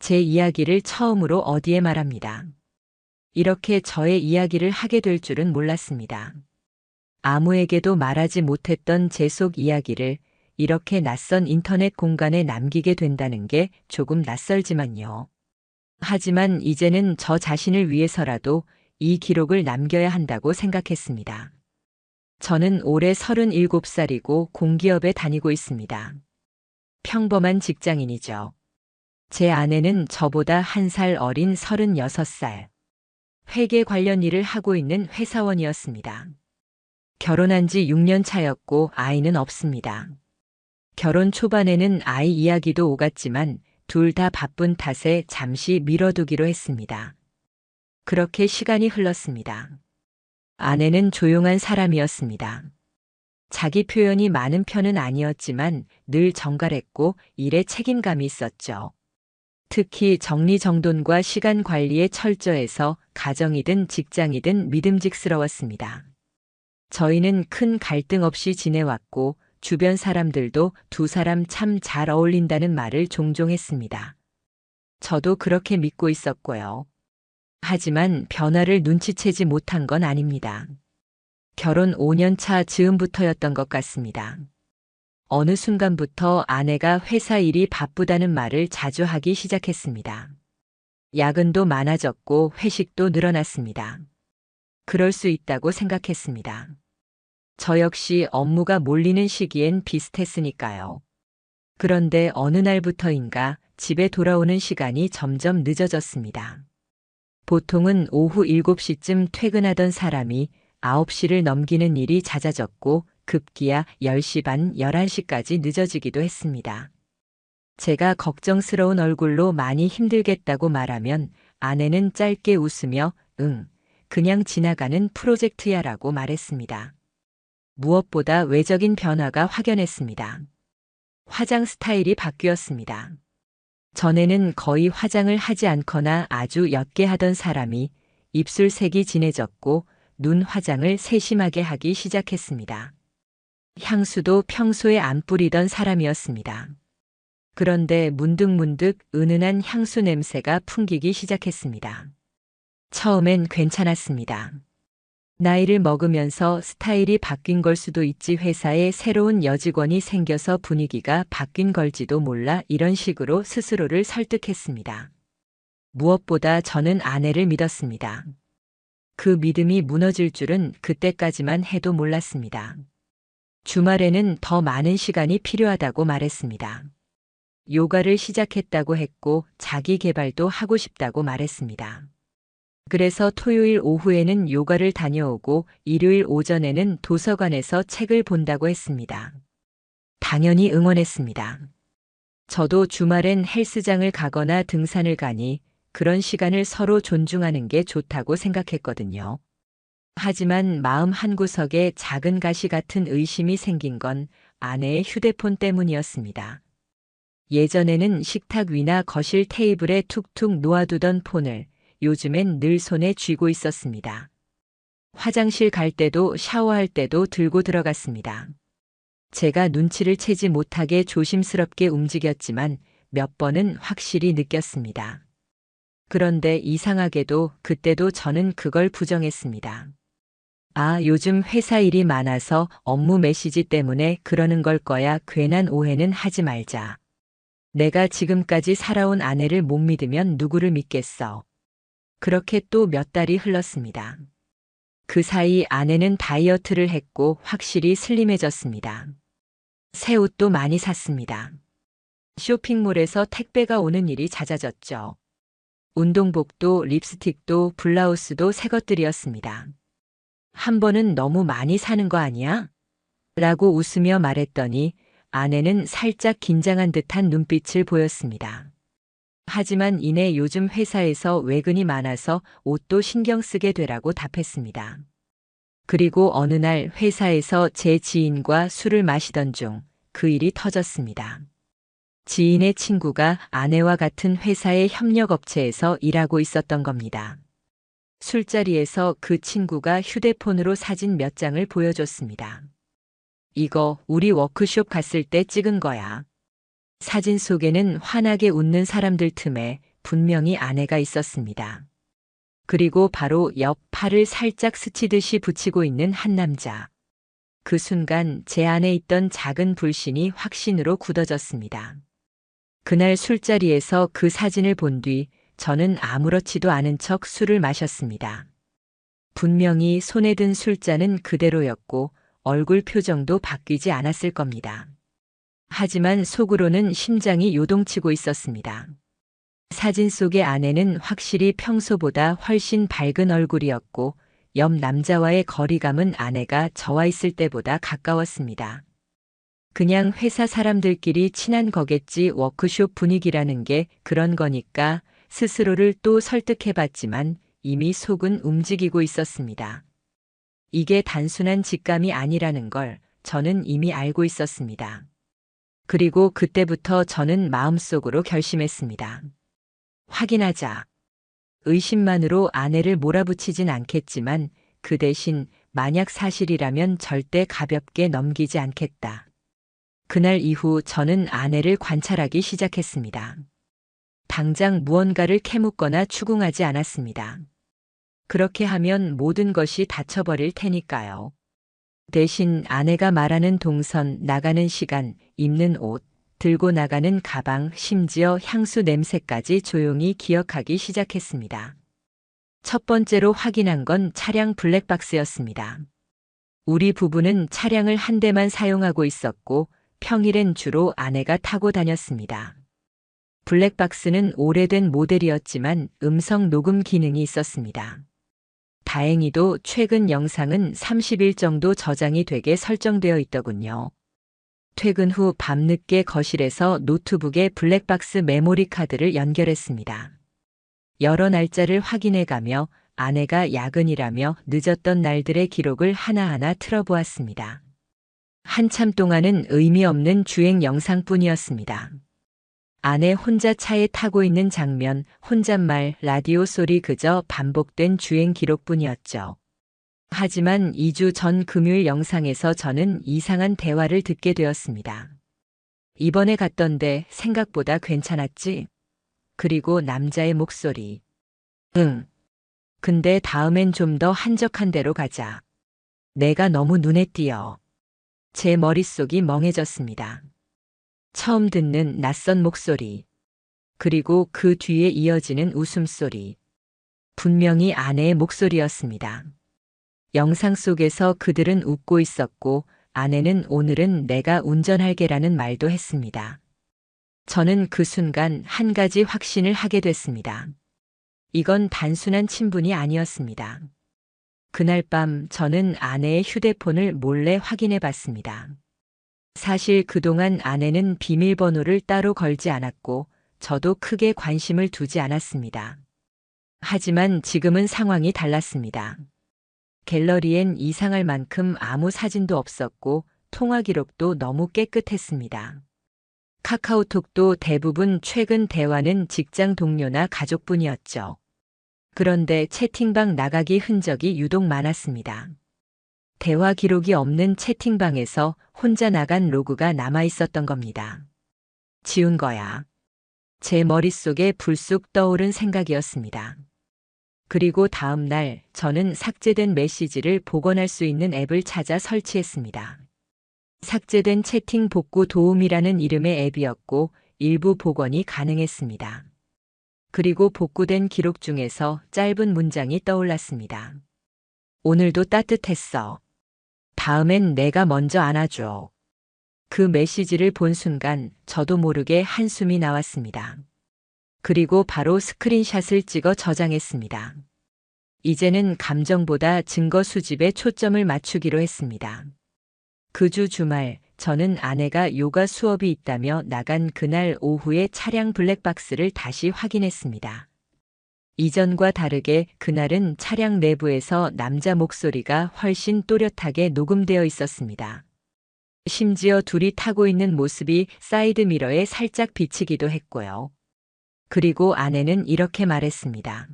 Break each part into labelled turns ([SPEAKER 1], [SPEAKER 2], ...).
[SPEAKER 1] 제 이야기를 처음으로 어디에 말합니다. 이렇게 저의 이야기를 하게 될 줄은 몰랐습니다. 아무에게도 말하지 못했던 제 속 이야기를 이렇게 낯선 인터넷 공간에 남기게 된다는 게 조금 낯설지만요. 하지만 이제는 저 자신을 위해서라도 이 기록을 남겨야 한다고 생각했습니다. 저는 올해 37살이고 공기업에 다니고 있습니다. 평범한 직장인이죠. 제 아내는 저보다 1살 어린 36살. 회계 관련 일을 하고 있는 회사원이었습니다. 결혼한 지 6년 차였고 아이는 없습니다. 결혼 초반에는 아이 이야기도 오갔지만 둘 다 바쁜 탓에 잠시 미뤄두기로 했습니다. 그렇게 시간이 흘렀습니다. 아내는 조용한 사람이었습니다. 자기 표현이 많은 편은 아니었지만 늘 정갈했고 일에 책임감이 있었죠. 특히 정리정돈과 시간 관리에 철저해서 가정이든 직장이든 믿음직스러웠습니다. 저희는 큰 갈등 없이 지내왔고 주변 사람들도 두 사람 참 잘 어울린다는 말을 종종 했습니다. 저도 그렇게 믿고 있었고요. 하지만 변화를 눈치채지 못한 건 아닙니다. 결혼 5년 차 즈음부터였던 것 같습니다. 어느 순간부터 아내가 회사 일이 바쁘다는 말을 자주 하기 시작했습니다. 야근도 많아졌고 회식도 늘어났습니다. 그럴 수 있다고 생각했습니다. 저 역시 업무가 몰리는 시기엔 비슷했으니까요. 그런데 어느 날부터인가 집에 돌아오는 시간이 점점 늦어졌습니다. 보통은 오후 7시쯤 퇴근하던 사람이 9시를 넘기는 일이 잦아졌고 급기야 10시 반, 11시까지 늦어지기도 했습니다. 제가 걱정스러운 얼굴로 많이 힘들겠다고 말하면 아내는 짧게 웃으며 응, 그냥 지나가는 프로젝트야라고 말했습니다. 무엇보다 외적인 변화가 확연했습니다. 화장 스타일이 바뀌었습니다. 전에는 거의 화장을 하지 않거나 아주 옅게 하던 사람이 입술색이 진해졌고 눈 화장을 세심하게 하기 시작했습니다. 향수도 평소에 안 뿌리던 사람이었습니다. 그런데 문득문득 은은한 향수 냄새가 풍기기 시작했습니다. 처음엔 괜찮았습니다. 나이를 먹으면서 스타일이 바뀐 걸 수도 있지 회사에 새로운 여직원이 생겨서 분위기가 바뀐 걸지도 몰라 이런 식으로 스스로를 설득했습니다. 무엇보다 저는 아내를 믿었습니다. 그 믿음이 무너질 줄은 그때까지만 해도 몰랐습니다. 주말에는 더 많은 시간이 필요하다고 말했습니다. 요가를 시작했다고 했고 자기 개발도 하고 싶다고 말했습니다. 그래서 토요일 오후에는 요가를 다녀오고 일요일 오전에는 도서관에서 책을 본다고 했습니다. 당연히 응원했습니다. 저도 주말엔 헬스장을 가거나 등산을 가니 그런 시간을 서로 존중하는 게 좋다고 생각했거든요. 하지만 마음 한구석에 작은 가시 같은 의심이 생긴 건 아내의 휴대폰 때문이었습니다. 예전에는 식탁 위나 거실 테이블에 툭툭 놓아두던 폰을 요즘엔 늘 손에 쥐고 있었습니다. 화장실 갈 때도 샤워할 때도 들고 들어갔습니다. 제가 눈치를 채지 못하게 조심스럽게 움직였지만 몇 번은 확실히 느꼈습니다. 그런데 이상하게도 그때도 저는 그걸 부정했습니다. 아, 요즘 회사 일이 많아서 업무 메시지 때문에 그러는 걸 거야. 괜한 오해는 하지 말자. 내가 지금까지 살아온 아내를 못 믿으면 누구를 믿겠어. 그렇게 또 몇 달이 흘렀습니다. 그 사이 아내는 다이어트를 했고 확실히 슬림해졌습니다. 새 옷도 많이 샀습니다. 쇼핑몰에서 택배가 오는 일이 잦아졌죠. 운동복도 립스틱도 블라우스도 새 것들이었습니다. 한 번은 너무 많이 사는 거 아니야? 라고 웃으며 말했더니 아내는 살짝 긴장한 듯한 눈빛을 보였습니다. 하지만 이내 요즘 회사에서 외근이 많아서 옷도 신경 쓰게 되라고 답했습니다. 그리고 어느 날 회사에서 제 지인과 술을 마시던 중 그 일이 터졌습니다. 지인의 친구가 아내와 같은 회사의 협력업체에서 일하고 있었던 겁니다. 술자리에서 그 친구가 휴대폰으로 사진 몇 장을 보여줬습니다. 이거 우리 워크숍 갔을 때 찍은 거야. 사진 속에는 환하게 웃는 사람들 틈에 분명히 아내가 있었습니다. 그리고 바로 옆 팔을 살짝 스치듯이 붙이고 있는 한 남자. 그 순간 제 안에 있던 작은 불신이 확신으로 굳어졌습니다. 그날 술자리에서 그 사진을 본 뒤 저는 아무렇지도 않은 척 술을 마셨습니다. 분명히 손에 든 술잔은 그대로였고 얼굴 표정도 바뀌지 않았을 겁니다. 하지만 속으로는 심장이 요동치고 있었습니다. 사진 속의 아내는 확실히 평소보다 훨씬 밝은 얼굴이었고 옆 남자와의 거리감은 아내가 저와 있을 때보다 가까웠습니다. 그냥 회사 사람들끼리 친한 거겠지, 워크숍 분위기라는 게 그런 거니까 스스로를 또 설득해봤지만 이미 속은 움직이고 있었습니다. 이게 단순한 직감이 아니라는 걸 저는 이미 알고 있었습니다. 그리고 그때부터 저는 마음속으로 결심했습니다. 확인하자. 의심만으로 아내를 몰아붙이진 않겠지만 그 대신 만약 사실이라면 절대 가볍게 넘기지 않겠다. 그날 이후 저는 아내를 관찰하기 시작했습니다. 당장 무언가를 캐묻거나 추궁하지 않았습니다. 그렇게 하면 모든 것이 닫혀버릴 테니까요. 대신 아내가 말하는 동선, 나가는 시간, 입는 옷, 들고 나가는 가방, 심지어 향수 냄새까지 조용히 기억하기 시작했습니다. 첫 번째로 확인한 건 차량 블랙박스였습니다. 우리 부부는 차량을 한 대만 사용하고 있었고 평일엔 주로 아내가 타고 다녔습니다. 블랙박스는 오래된 모델이었지만 음성 녹음 기능이 있었습니다. 다행히도 최근 영상은 30일 정도 저장이 되게 설정되어 있더군요. 퇴근 후 밤늦게 거실에서 노트북에 블랙박스 메모리 카드를 연결했습니다. 여러 날짜를 확인해가며 아내가 야근이라며 늦었던 날들의 기록을 하나하나 틀어보았습니다. 한참 동안은 의미 없는 주행 영상뿐이었습니다. 아내 혼자 차에 타고 있는 장면, 혼잣말, 라디오 소리, 그저 반복된 주행 기록뿐이었죠. 하지만 2주 전 금요일 영상에서 저는 이상한 대화를 듣게 되었습니다. 이번에 갔던데 생각보다 괜찮았지? 그리고 남자의 목소리. 응. 근데 다음엔 좀 더 한적한 데로 가자. 내가 너무 눈에 띄어. 제 머릿속이 멍해졌습니다. 처음 듣는 낯선 목소리. 그리고 그 뒤에 이어지는 웃음소리. 분명히 아내의 목소리였습니다. 영상 속에서 그들은 웃고 있었고 아내는 오늘은 내가 운전할게라는 말도 했습니다. 저는 그 순간 한 가지 확신을 하게 됐습니다. 이건 단순한 친분이 아니었습니다. 그날 밤 저는 아내의 휴대폰을 몰래 확인해 봤습니다. 사실 그동안 아내는 비밀번호를 따로 걸지 않았고 저도 크게 관심을 두지 않았습니다. 하지만 지금은 상황이 달랐습니다. 갤러리엔 이상할 만큼 아무 사진도 없었고 통화 기록도 너무 깨끗했습니다. 카카오톡도 대부분 최근 대화는 직장 동료나 가족뿐이었죠. 그런데 채팅방 나가기 흔적이 유독 많았습니다. 대화 기록이 없는 채팅방에서 혼자 나간 로그가 남아 있었던 겁니다. 지운 거야. 제 머릿속에 불쑥 떠오른 생각이었습니다. 그리고 다음 날 저는 삭제된 메시지를 복원할 수 있는 앱을 찾아 설치했습니다. 삭제된 채팅 복구 도움이라는 이름의 앱이었고 일부 복원이 가능했습니다. 그리고 복구된 기록 중에서 짧은 문장이 떠올랐습니다. 오늘도 따뜻했어. 다음엔 내가 먼저 안아줘. 그 메시지를 본 순간 저도 모르게 한숨이 나왔습니다. 그리고 바로 스크린샷을 찍어 저장했습니다. 이제는 감정보다 증거 수집에 초점을 맞추기로 했습니다. 그 주 주말 저는 아내가 요가 수업이 있다며 나간 그날 오후에 차량 블랙박스를 다시 확인했습니다. 이전과 다르게 그날은 차량 내부에서 남자 목소리가 훨씬 또렷하게 녹음되어 있었습니다. 심지어 둘이 타고 있는 모습이 사이드미러에 살짝 비치기도 했고요. 그리고 아내는 이렇게 말했습니다.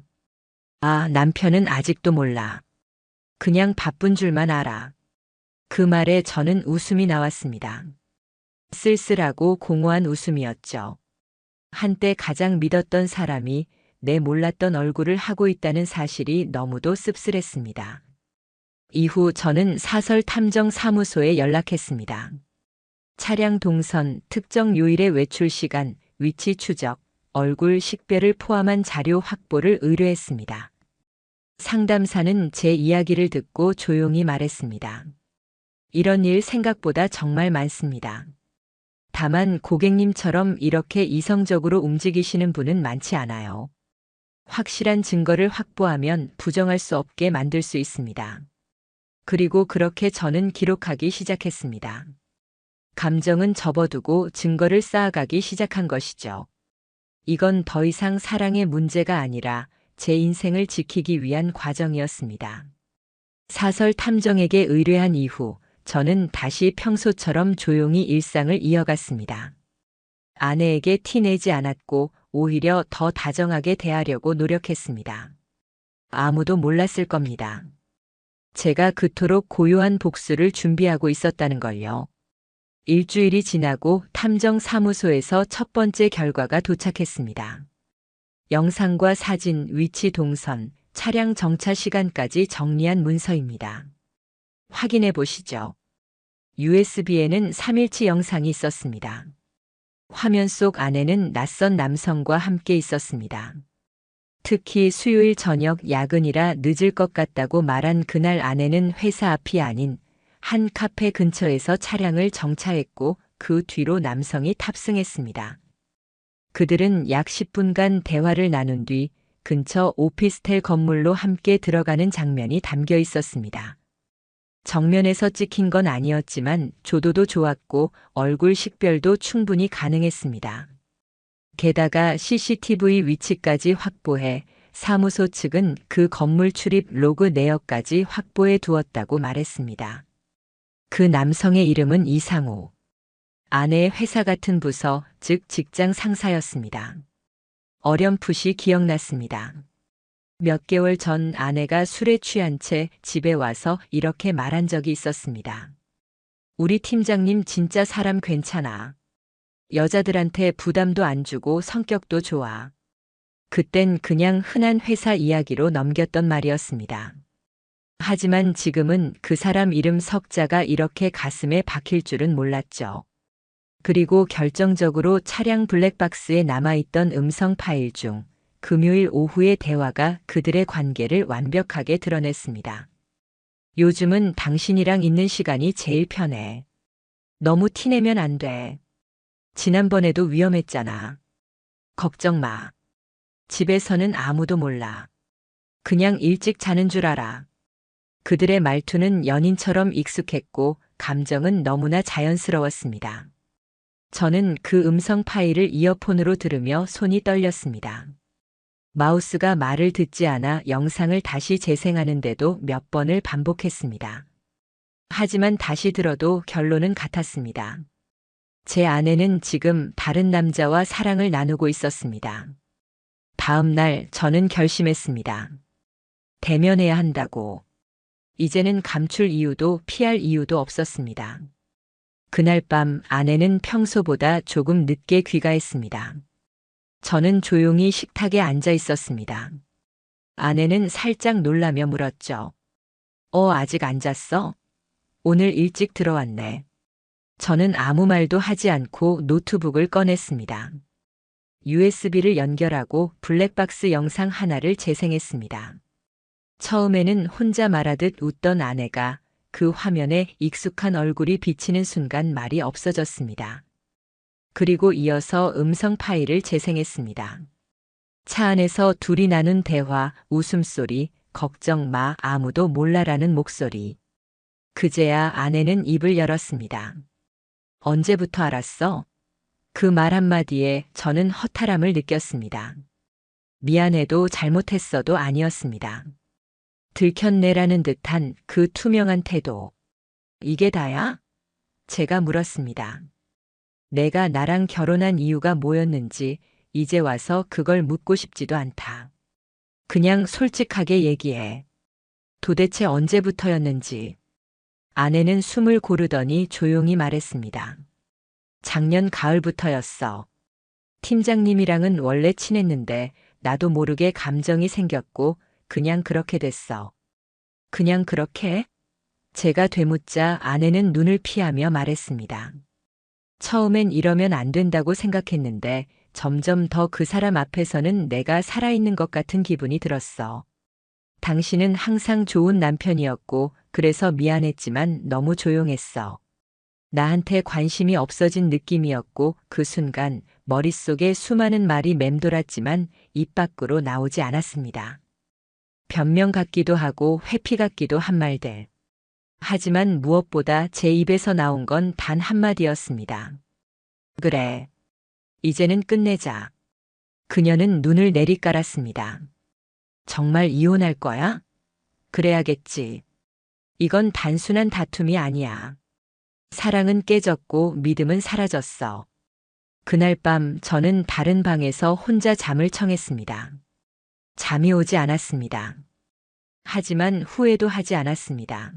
[SPEAKER 1] 아, 남편은 아직도 몰라. 그냥 바쁜 줄만 알아. 그 말에 저는 웃음이 나왔습니다. 쓸쓸하고 공허한 웃음이었죠. 한때 가장 믿었던 사람이 내 몰랐던 얼굴을 하고 있다는 사실이 너무도 씁쓸했습니다. 이후 저는 사설 탐정 사무소에 연락했습니다. 차량 동선, 특정 요일의 외출 시간, 위치 추적, 얼굴 식별을 포함한 자료 확보를 의뢰했습니다. 상담사는 제 이야기를 듣고 조용히 말했습니다. 이런 일 생각보다 정말 많습니다. 다만 고객님처럼 이렇게 이성적으로 움직이시는 분은 많지 않아요. 확실한 증거를 확보하면 부정할 수 없게 만들 수 있습니다. 그리고 그렇게 저는 기록하기 시작했습니다. 감정은 접어두고 증거를 쌓아가기 시작한 것이죠. 이건 더 이상 사랑의 문제가 아니라 제 인생을 지키기 위한 과정이었습니다. 사설 탐정에게 의뢰한 이후 저는 다시 평소처럼 조용히 일상을 이어갔습니다. 아내에게 티내지 않았고 오히려 더 다정하게 대하려고 노력했습니다. 아무도 몰랐을 겁니다. 제가 그토록 고요한 복수를 준비하고 있었다는 걸요. 일주일이 지나고 탐정 사무소에서 첫 번째 결과가 도착했습니다. 영상과 사진, 위치 동선, 차량 정차 시간까지 정리한 문서입니다. 확인해 보시죠. USB에는 3일치 영상이 있었습니다. 화면 속 안에는 낯선 남성과 함께 있었습니다. 특히 수요일 저녁 야근이라 늦을 것 같다고 말한 그날 아내는 회사 앞이 아닌 한 카페 근처에서 차량을 정차했고 그 뒤로 남성이 탑승했습니다. 그들은 약 10분간 대화를 나눈 뒤 근처 오피스텔 건물로 함께 들어가는 장면이 담겨 있었습니다. 정면에서 찍힌 건 아니었지만 조도도 좋았고 얼굴 식별도 충분히 가능했습니다. 게다가 CCTV 위치까지 확보해 사무소 측은 그 건물 출입 로그 내역까지 확보해 두었다고 말했습니다. 그 남성의 이름은 이상호. 아내의 회사 같은 부서, 즉 직장 상사였습니다. 어렴풋이 기억났습니다. 몇 개월 전 아내가 술에 취한 채 집에 와서 이렇게 말한 적이 있었습니다. 우리 팀장님 진짜 사람 괜찮아. 여자들한테 부담도 안 주고 성격도 좋아. 그땐 그냥 흔한 회사 이야기로 넘겼던 말이었습니다. 하지만 지금은 그 사람 이름 석자가 이렇게 가슴에 박힐 줄은 몰랐죠. 그리고 결정적으로 차량 블랙박스에 남아있던 음성 파일 중 금요일 오후의 대화가 그들의 관계를 완벽하게 드러냈습니다. 요즘은 당신이랑 있는 시간이 제일 편해. 너무 티내면 안 돼. 지난번에도 위험했잖아. 걱정 마. 집에서는 아무도 몰라. 그냥 일찍 자는 줄 알아. 그들의 말투는 연인처럼 익숙했고 감정은 너무나 자연스러웠습니다. 저는 그 음성 파일을 이어폰으로 들으며 손이 떨렸습니다. 마우스가 말을 듣지 않아 영상을 다시 재생하는데도 몇 번을 반복했습니다. 하지만 다시 들어도 결론은 같았습니다. 제 아내는 지금 다른 남자와 사랑을 나누고 있었습니다. 다음 날 저는 결심했습니다. 대면해야 한다고. 이제는 감출 이유도 피할 이유도 없었습니다. 그날 밤 아내는 평소보다 조금 늦게 귀가했습니다. 저는 조용히 식탁에 앉아 있었습니다. 아내는 살짝 놀라며 물었죠. 아직 안 잤어? 오늘 일찍 들어왔네. 저는 아무 말도 하지 않고 노트북을 꺼냈습니다. USB를 연결하고 블랙박스 영상 하나를 재생했습니다. 처음에는 혼자 말하듯 웃던 아내가 그 화면에 익숙한 얼굴이 비치는 순간 말이 없어졌습니다. 그리고 이어서 음성 파일을 재생했습니다. 차 안에서 둘이 나눈 대화, 웃음소리, 걱정 마, 아무도 몰라라는 목소리. 그제야 아내는 입을 열었습니다. 언제부터 알았어? 그 말 한마디에 저는 허탈함을 느꼈습니다. 미안해도 잘못했어도 아니었습니다. 들켰네라는 듯한 그 투명한 태도. 이게 다야? 제가 물었습니다. 내가 나랑 결혼한 이유가 뭐였는지 이제 와서 그걸 묻고 싶지도 않다. 그냥 솔직하게 얘기해. 도대체 언제부터였는지. 아내는 숨을 고르더니 조용히 말했습니다. 작년 가을부터였어. 팀장님이랑은 원래 친했는데 나도 모르게 감정이 생겼고 그냥 그렇게 됐어. 그냥 그렇게? 제가 되묻자 아내는 눈을 피하며 말했습니다. 처음엔 이러면 안 된다고 생각했는데 점점 더 그 사람 앞에서는 내가 살아있는 것 같은 기분이 들었어. 당신은 항상 좋은 남편이었고 그래서 미안했지만 너무 조용했어. 나한테 관심이 없어진 느낌이었고 그 순간 머릿속에 수많은 말이 맴돌았지만 입 밖으로 나오지 않았습니다. 변명 같기도 하고 회피 같기도 한 말들. 하지만 무엇보다 제 입에서 나온 건 단 한마디였습니다. 그래. 이제는 끝내자. 그녀는 눈을 내리깔았습니다. 정말 이혼할 거야? 그래야겠지. 이건 단순한 다툼이 아니야. 사랑은 깨졌고 믿음은 사라졌어. 그날 밤 저는 다른 방에서 혼자 잠을 청했습니다. 잠이 오지 않았습니다. 하지만 후회도 하지 않았습니다.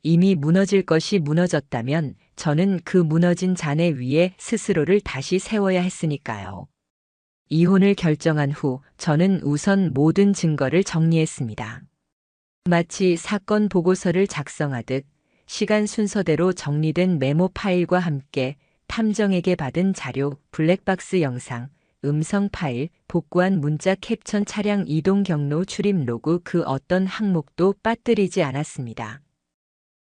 [SPEAKER 1] 이미 무너질 것이 무너졌다면 저는 그 무너진 잔해 위에 스스로를 다시 세워야 했으니까요. 이혼을 결정한 후 저는 우선 모든 증거를 정리했습니다. 마치 사건 보고서를 작성하듯 시간 순서대로 정리된 메모 파일과 함께 탐정에게 받은 자료, 블랙박스 영상, 음성 파일, 복구한 문자 캡처 차량 이동 경로 출입 로그 그 어떤 항목도 빠뜨리지 않았습니다.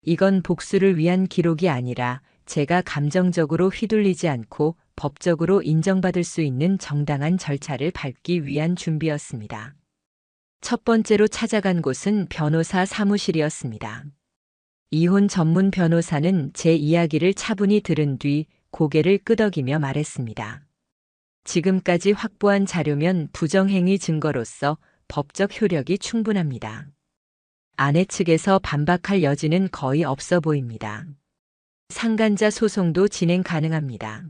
[SPEAKER 1] 이건 복수를 위한 기록이 아니라 제가 감정적으로 휘둘리지 않고 법적으로 인정받을 수 있는 정당한 절차를 밟기 위한 준비였습니다. 첫 번째로 찾아간 곳은 변호사 사무실이었습니다. 이혼 전문 변호사는 제 이야기를 차분히 들은 뒤 고개를 끄덕이며 말했습니다. 지금까지 확보한 자료면 부정행위 증거로서 법적 효력이 충분합니다. 아내 측에서 반박할 여지는 거의 없어 보입니다. 상간자 소송도 진행 가능합니다.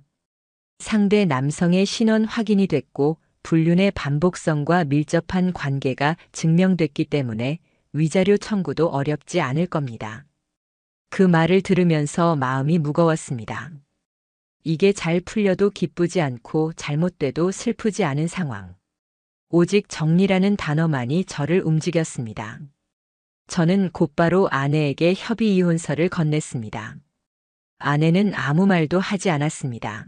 [SPEAKER 1] 상대 남성의 신원 확인이 됐고 불륜의 반복성과 밀접한 관계가 증명됐기 때문에 위자료 청구도 어렵지 않을 겁니다. 그 말을 들으면서 마음이 무거웠습니다. 이게 잘 풀려도 기쁘지 않고 잘못돼도 슬프지 않은 상황. 오직 정리라는 단어만이 저를 움직였습니다. 저는 곧바로 아내에게 협의 이혼서를 건넸습니다. 아내는 아무 말도 하지 않았습니다.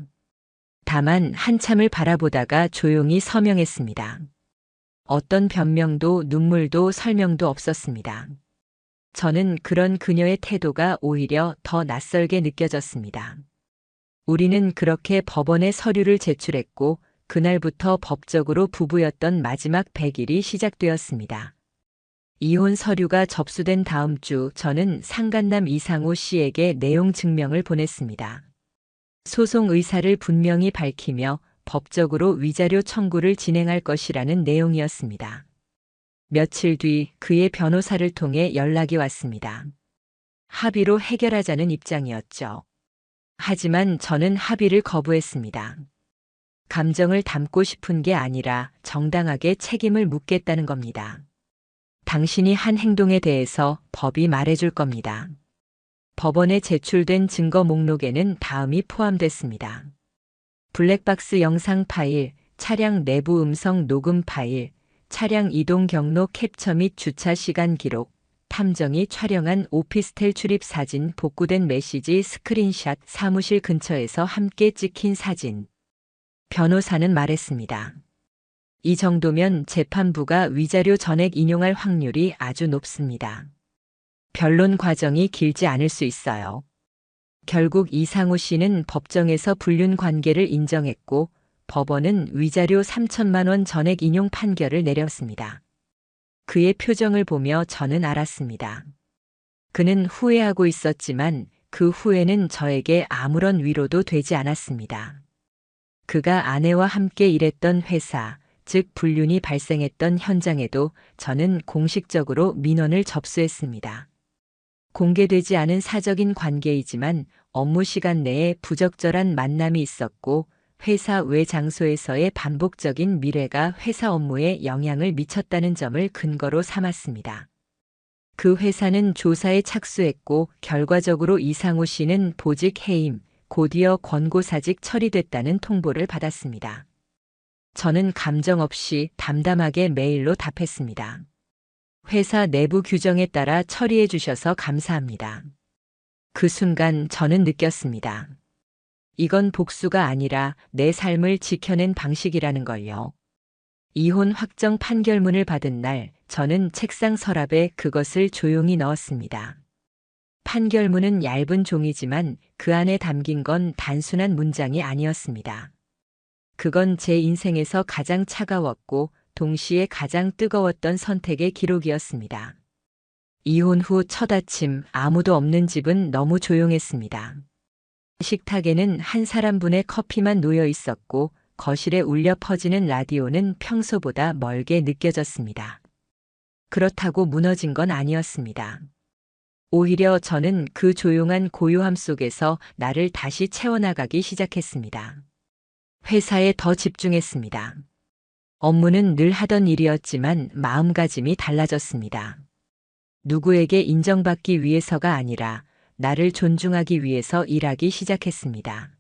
[SPEAKER 1] 다만 한참을 바라보다가 조용히 서명했습니다. 어떤 변명도 눈물도 설명도 없었습니다. 저는 그런 그녀의 태도가 오히려 더 낯설게 느껴졌습니다. 우리는 그렇게 법원에 서류를 제출했고 그날부터 법적으로 부부였던 마지막 100일이 시작되었습니다. 이혼 서류가 접수된 다음 주 저는 상간남 이상호 씨에게 내용 증명을 보냈습니다. 소송 의사를 분명히 밝히며 법적으로 위자료 청구를 진행할 것이라는 내용이었습니다. 며칠 뒤 그의 변호사를 통해 연락이 왔습니다. 합의로 해결하자는 입장이었죠. 하지만 저는 합의를 거부했습니다. 감정을 담고 싶은 게 아니라 정당하게 책임을 묻겠다는 겁니다. 당신이 한 행동에 대해서 법이 말해줄 겁니다. 법원에 제출된 증거 목록에는 다음이 포함됐습니다. 블랙박스 영상 파일, 차량 내부 음성 녹음 파일, 차량 이동 경로 캡처 및 주차 시간 기록, 탐정이 촬영한 오피스텔 출입 사진, 복구된 메시지 스크린샷, 사무실 근처에서 함께 찍힌 사진. 변호사는 말했습니다. 이 정도면 재판부가 위자료 전액 인용할 확률이 아주 높습니다. 변론 과정이 길지 않을 수 있어요. 결국 이상호 씨는 법정에서 불륜 관계를 인정했고 법원은 위자료 3천만 원 전액 인용 판결을 내렸습니다. 그의 표정을 보며 저는 알았습니다. 그는 후회하고 있었지만 그 후회는 저에게 아무런 위로도 되지 않았습니다. 그가 아내와 함께 일했던 회사, 즉 불륜이 발생했던 현장에도 저는 공식적으로 민원을 접수했습니다. 공개되지 않은 사적인 관계이지만 업무 시간 내에 부적절한 만남이 있었고 회사 외 장소에서의 반복적인 미래가 회사 업무에 영향을 미쳤다는 점을 근거로 삼았습니다. 그 회사는 조사에 착수했고 결과적으로 이상호 씨는 보직 해임, 곧이어 권고사직 처리됐다는 통보를 받았습니다. 저는 감정 없이 담담하게 메일로 답했습니다. 회사 내부 규정에 따라 처리해 주셔서 감사합니다. 그 순간 저는 느꼈습니다. 이건 복수가 아니라 내 삶을 지켜낸 방식이라는 걸요. 이혼 확정 판결문을 받은 날, 저는 책상 서랍에 그것을 조용히 넣었습니다. 판결문은 얇은 종이지만 그 안에 담긴 건 단순한 문장이 아니었습니다. 그건 제 인생에서 가장 차가웠고 동시에 가장 뜨거웠던 선택의 기록이었습니다. 이혼 후 첫 아침, 아무도 없는 집은 너무 조용했습니다. 식탁에는 한 사람분의 커피만 놓여 있었고 거실에 울려 퍼지는 라디오는 평소보다 멀게 느껴졌습니다. 그렇다고 무너진 건 아니었습니다. 오히려 저는 그 조용한 고요함 속에서 나를 다시 채워나가기 시작했습니다. 회사에 더 집중했습니다. 업무는 늘 하던 일이었지만 마음가짐이 달라졌습니다. 누구에게 인정받기 위해서가 아니라 나를 존중하기 위해서 일하기 시작했습니다.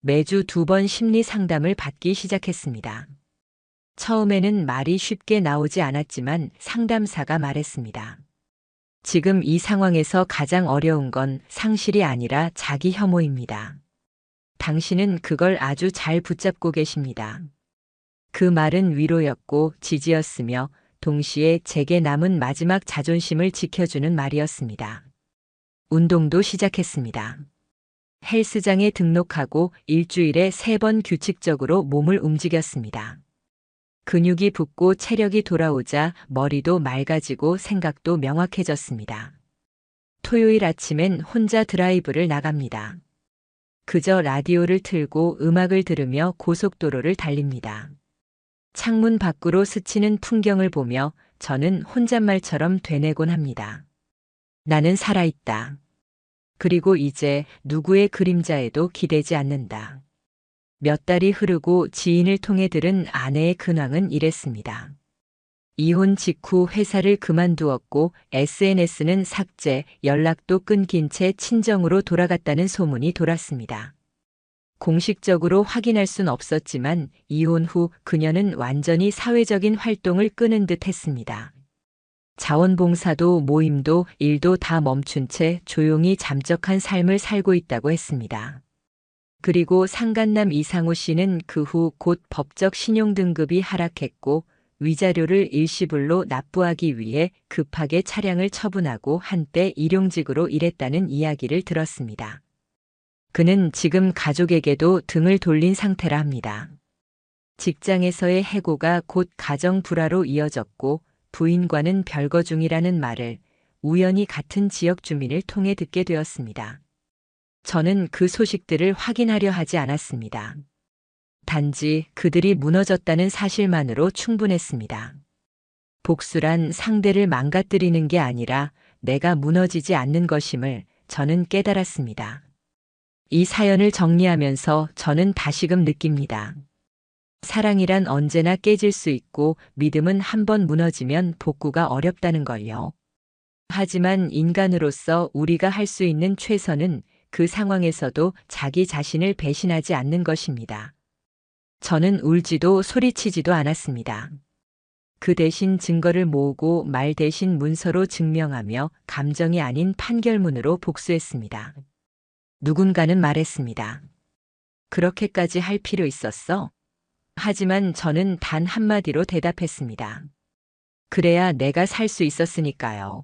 [SPEAKER 1] 매주 2번 심리 상담을 받기 시작했습니다. 처음에는 말이 쉽게 나오지 않았지만 상담사가 말했습니다. 지금 이 상황에서 가장 어려운 건 상실이 아니라 자기 혐오입니다. 당신은 그걸 아주 잘 붙잡고 계십니다. 그 말은 위로였고 지지였으며 동시에 제게 남은 마지막 자존심을 지켜주는 말이었습니다. 운동도 시작했습니다. 헬스장에 등록하고 일주일에 3번 규칙적으로 몸을 움직였습니다. 근육이 붙고 체력이 돌아오자 머리도 맑아지고 생각도 명확해졌습니다. 토요일 아침엔 혼자 드라이브를 나갑니다. 그저 라디오를 틀고 음악을 들으며 고속도로를 달립니다. 창문 밖으로 스치는 풍경을 보며 저는 혼잣말처럼 되뇌곤 합니다. 나는 살아있다. 그리고 이제 누구의 그림자에도 기대지 않는다. 몇 달이 흐르고 지인을 통해 들은 아내의 근황은 이랬습니다. 이혼 직후 회사를 그만두었고 SNS는 삭제, 연락도 끊긴 채 친정으로 돌아갔다는 소문이 돌았습니다. 공식적으로 확인할 순 없었지만 이혼 후 그녀는 완전히 사회적인 활동을 끊은 듯 했습니다. 자원봉사도 모임도 일도 다 멈춘 채 조용히 잠적한 삶을 살고 있다고 했습니다. 그리고 상간남 이상우 씨는 그 후 곧 법적 신용등급이 하락했고 위자료를 일시불로 납부하기 위해 급하게 차량을 처분하고 한때 일용직으로 일했다는 이야기를 들었습니다. 그는 지금 가족에게도 등을 돌린 상태라 합니다. 직장에서의 해고가 곧 가정 불화로 이어졌고 부인과는 별거 중이라는 말을 우연히 같은 지역 주민을 통해 듣게 되었습니다. 저는 그 소식들을 확인하려 하지 않았습니다. 단지 그들이 무너졌다는 사실만으로 충분했습니다. 복수란 상대를 망가뜨리는 게 아니라 내가 무너지지 않는 것임을 저는 깨달았습니다. 이 사연을 정리하면서 저는 다시금 느낍니다. 사랑이란 언제나 깨질 수 있고 믿음은 한번 무너지면 복구가 어렵다는 걸요. 하지만 인간으로서 우리가 할 수 있는 최선은 그 상황에서도 자기 자신을 배신하지 않는 것입니다. 저는 울지도 소리치지도 않았습니다. 그 대신 증거를 모으고 말 대신 문서로 증명하며 감정이 아닌 판결문으로 복수했습니다. 누군가는 말했습니다. 그렇게까지 할 필요 있었어? 하지만 저는 단 한마디로 대답했습니다. 그래야 내가 살 수 있었으니까요.